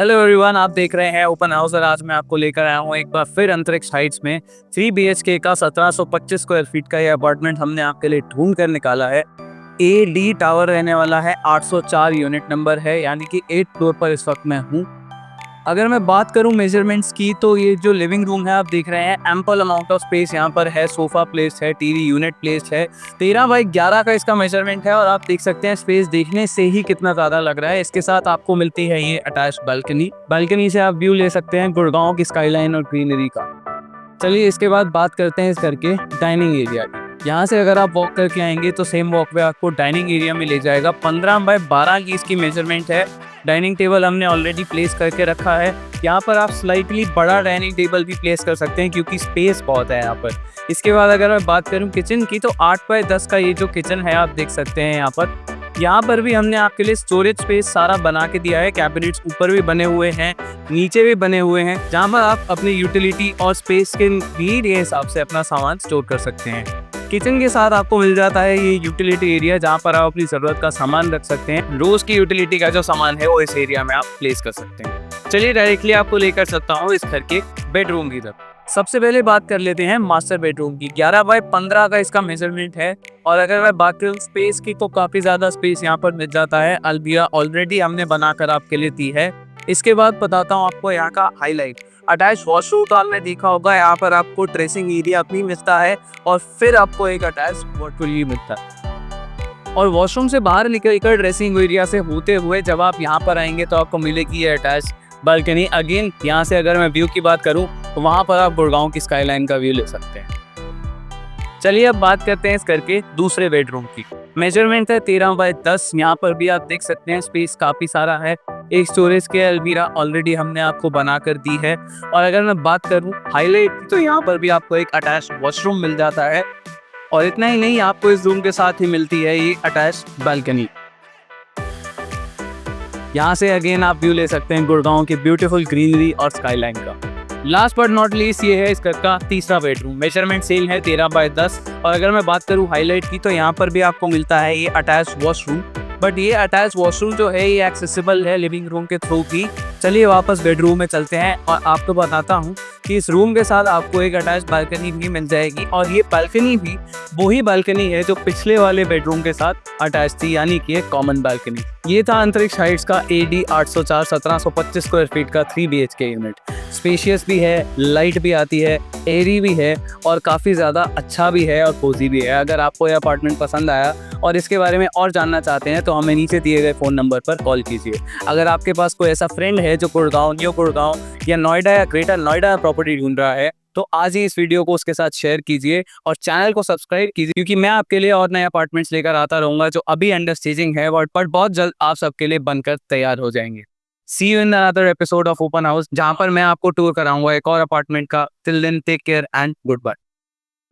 Hello everyone, आप देख रहे हैं ओपन हाउस और आज मैं आपको लेकर आया हूँ एक बार फिर अंतरिक्ष हाइट्स में 3 BHK का 1725 स्क्वायर फीट का ये अपार्टमेंट हमने आपके लिए ढूंढ कर निकाला है। AD टावर रहने वाला है, 804 यूनिट नंबर है, यानी कि 8th फ्लोर पर इस वक्त मैं हूँ। अगर मैं बात करूं मेजरमेंट्स की तो ये जो लिविंग रूम है आप देख रहे हैं, एम्पल अमाउंट ऑफ स्पेस यहाँ पर है, सोफा प्लेस है, टीवी यूनिट प्लेस है। 13x11 का इसका मेजरमेंट है और आप देख सकते हैं स्पेस देखने से ही कितना ज़्यादा लग रहा है। इसके साथ आपको मिलती है ये अटैच बालकनी से आप व्यू ले सकते हैं गुड़गांव की स्काईलाइन और ग्रीनरी का। चलिए इसके बाद बात करते हैं इस घर के डाइनिंग एरिया की। यहाँ से अगर आप वॉक करके आएंगे तो सेम वॉक वे आपको डाइनिंग एरिया में ले जाएगा। 15x12 की इसकी मेजरमेंट है। डाइनिंग टेबल हमने ऑलरेडी प्लेस करके रखा है। यहाँ पर आप स्लाइटली बड़ा डाइनिंग टेबल भी प्लेस कर सकते हैं क्योंकि स्पेस बहुत है यहाँ पर। इसके बाद अगर मैं बात करूँ किचन की तो 8x10 का ये जो किचन है आप देख सकते हैं यहाँ पर भी हमने आपके लिए स्टोरेज स्पेस सारा बना के दिया है। कैबिनेट्स ऊपर भी बने हुए हैं, नीचे भी बने हुए हैं, जहाँ पर आप अपनी यूटिलिटी और स्पेस के नीड के हिसाब से अपना सामान स्टोर कर सकते हैं। किचन के साथ आपको मिल जाता है ये यूटिलिटी एरिया, जहाँ पर आप अपनी ज़रूरत का सामान रख सकते हैं। रोज़ की यूटिलिटी का जो सामान है वो इस एरिया में आप प्लेस कर सकते हैं। चलिए डायरेक्टली आपको लेकर सकता हूँ इस घर के बेडरूम की तरफ। सबसे पहले बात कर लेते हैं मास्टर बेडरूम की। 11x15 का इसका मेजरमेंट है और अगर मैं बात करूँ स्पेस की तो काफ़ी ज़्यादा स्पेस यहाँ पर मिल जाता है। अलमीरा ऑलरेडी हमने बनाकर आपके लिए दी है। इसके बाद बताता हूँ आपको यहाँ का हाईलाइट। अटैच वॉशरूम तो आपने देखा होगा, यहाँ पर आपको ड्रेसिंग एरिया भी मिलता है और फिर आपको एक अटैच वॉटरपूल मिलता है। और वॉशरूम से बाहर निकलकर ड्रेसिंग एरिया से होते हुए जब आप यहाँ पर आएंगे तो आपको मिलेगी ये अटैच बालकनी। अगेन यहाँ से अगर मैं व्यू की बात करूँ तो वहाँ पर आप गुड़गांव की स्काईलाइन का व्यू ले सकते हैं। चलिए अब बात करते हैं इस घर के दूसरे बेडरूम की। मेजरमेंट है 13x10। यहाँ पर भी आप देख सकते हैं स्पेस काफ़ी सारा है। एक स्टोरेज के अलमीरा ऑलरेडी हमने आपको बना कर दी है। और अगर मैं बात करूँ हाईलाइट की तो यहाँ पर भी आपको एक अटैच वॉशरूम मिल जाता है और इतना ही नहीं, आपको इस रूम के साथ ही मिलती है ये अटैच बालकनी। यहाँ से अगेन आप व्यू ले सकते हैं गुड़गांव की ब्यूटीफुल ग्रीनरी और स्काईलाइन का। लास्ट बट नॉट लीस्ट ये है इस घर का तीसरा बेडरूम। मेजरमेंट सेम है 13x10। और अगर मैं बात करूँ हाईलाइट की तो यहाँ पर भी आपको मिलता है ये अटैच वॉशरूम। बट ये अटैच वॉशरूम जो है ये एक्सेसिबल है लिविंग रूम के थ्रू भी। चलिए वापस बेडरूम में चलते हैं और आपको बताता हूँ कि इस रूम के साथ आपको एक अटैच बालकनी भी मिल जाएगी। और ये बालकनी भी वही बालकनी है जो पिछले वाले बेडरूम के साथ अटैच थी, यानी कि एक कॉमन बालकनी। ये था अंतरिक्ष हाइट्स का AD 804 1725 स्क्वायर फीट का 3 BHK यूनिट। स्पेशियस भी है, लाइट भी आती है, एरी भी है और काफ़ी ज़्यादा अच्छा भी है और कोजी भी है। अगर आपको यह अपार्टमेंट पसंद आया और इसके बारे में और जानना चाहते हैं तो हमें नीचे दिए गए फ़ोन नंबर पर कॉल कीजिए। अगर आपके पास कोई ऐसा फ्रेंड है जो गुड़गांव, न्यू गुड़गांव या नोएडा या ग्रेटर नोएडा प्रॉपर्टी ढूंढ रहा है तो आज ही इस वीडियो को उसके साथ शेयर कीजिए और चैनल को सब्सक्राइब कीजिए, क्योंकि मैं आपके लिए और नए अपार्टमेंट्स लेकर आता रहूँगा जो अभी अंडर स्टेजिंग है बट बहुत जल्द आप सबके लिए बनकर तैयार हो जाएंगे। See you in another episode of open house, जहाँ पर मैं आपको टूर कराऊंगा एक और अपार्टमेंट का। Till then take care and good bye.